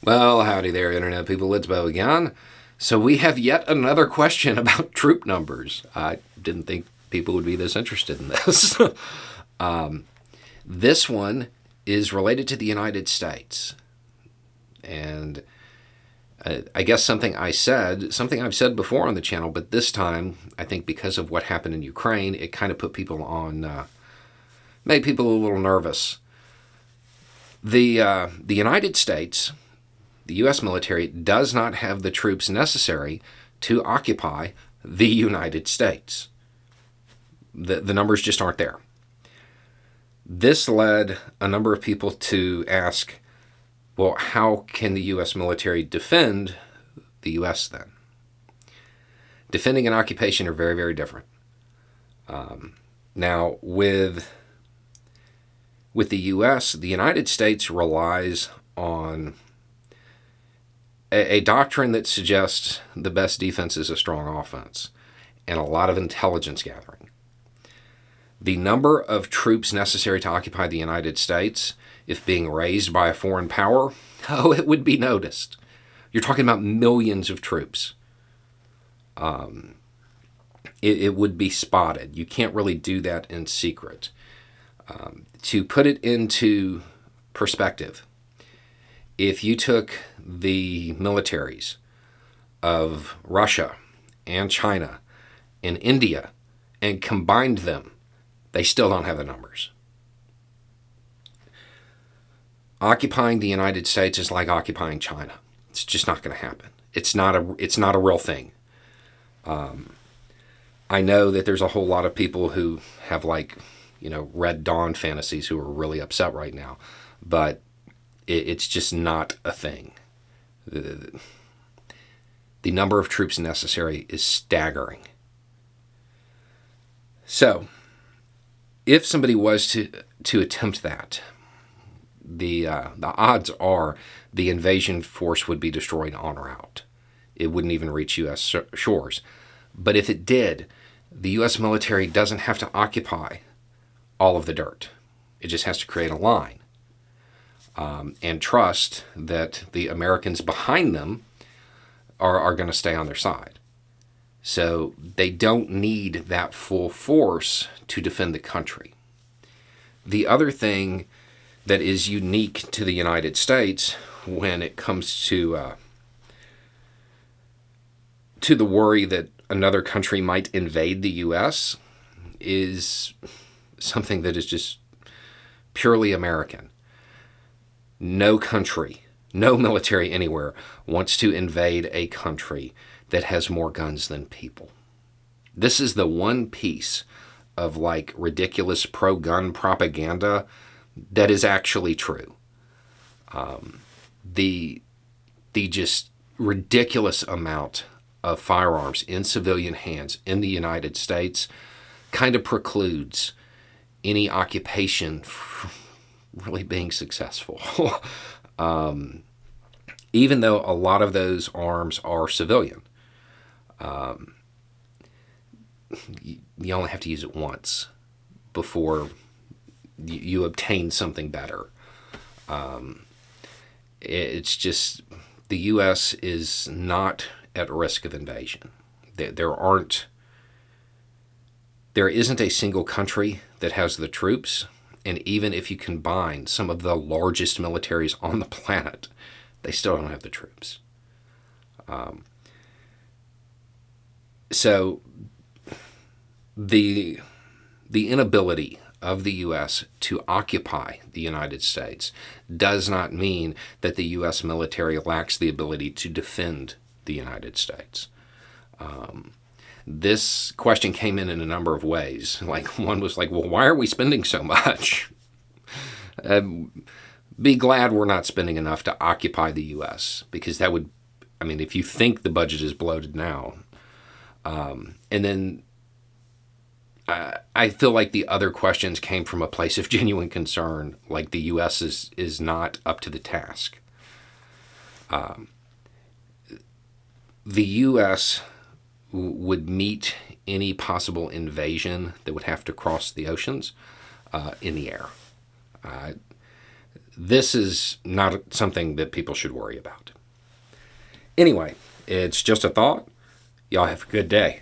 Well, howdy there, Internet people. It's Bo again. So we have yet another question about troop numbers. I didn't think people would be this interested in this. This one is related to the United States. And I guess something I've said before on the channel, but this time, I think because of what happened in Ukraine, it kind of put people on, made people a little nervous. The United States, the U.S. military, does not have the troops necessary to occupy the United States. The numbers just aren't there. This led a number of people to ask, well, how can the U.S. military defend the U.S. then? Defending and occupation are very, very different. Now, with the U.S., the United States relies on a doctrine that suggests the best defense is a strong offense, and a lot of intelligence gathering. The number of troops necessary to occupy the United States, if being raised by a foreign power, it would be noticed. You're talking about millions of troops. It would be spotted. You can't really do that in secret. To put it into perspective, if you took the militaries of Russia and China and India and combined them, they still don't have the numbers. Occupying the United States is like occupying China. It's just not going to happen. It's not a real thing. I know that there's a whole lot of people who have Red Dawn fantasies who are really upset right now, but it's just not a thing. The number of troops necessary is staggering. So, if somebody was to attempt that, the odds are the invasion force would be destroyed en route. It wouldn't even reach U.S. shores. But if it did, the U.S. military doesn't have to occupy all of the dirt. It just has to create a line. And trust that the Americans behind them are going to stay on their side. So they don't need that full force to defend the country. The other thing that is unique to the United States when it comes to the worry that another country might invade the U.S. is something that is just purely American. No country, no military anywhere wants to invade a country that has more guns than people. This is the one piece of ridiculous pro-gun propaganda that is actually true. The just ridiculous amount of firearms in civilian hands in the United States kind of precludes any occupation really being successful. Even though a lot of those arms are civilian. You only have to use it once before you obtain something better. It's just the U.S. is not at risk of invasion. There isn't a single country that has the troops, and even if you combine some of the largest militaries on the planet, they still don't have the troops. So the inability of the U.S. to occupy the United States does not mean that the U.S. military lacks the ability to defend the United States. This question came in a number of ways. One was well, why are we spending so much? Be glad we're not spending enough to occupy the U.S. because that would, if you think the budget is bloated now, and then I feel like the other questions came from a place of genuine concern, like the U.S. is not up to the task. The U.S. would meet any possible invasion that would have to cross the oceans in the air. this is not something that people should worry about. Anyway, it's just a thought. Y'all have a good day.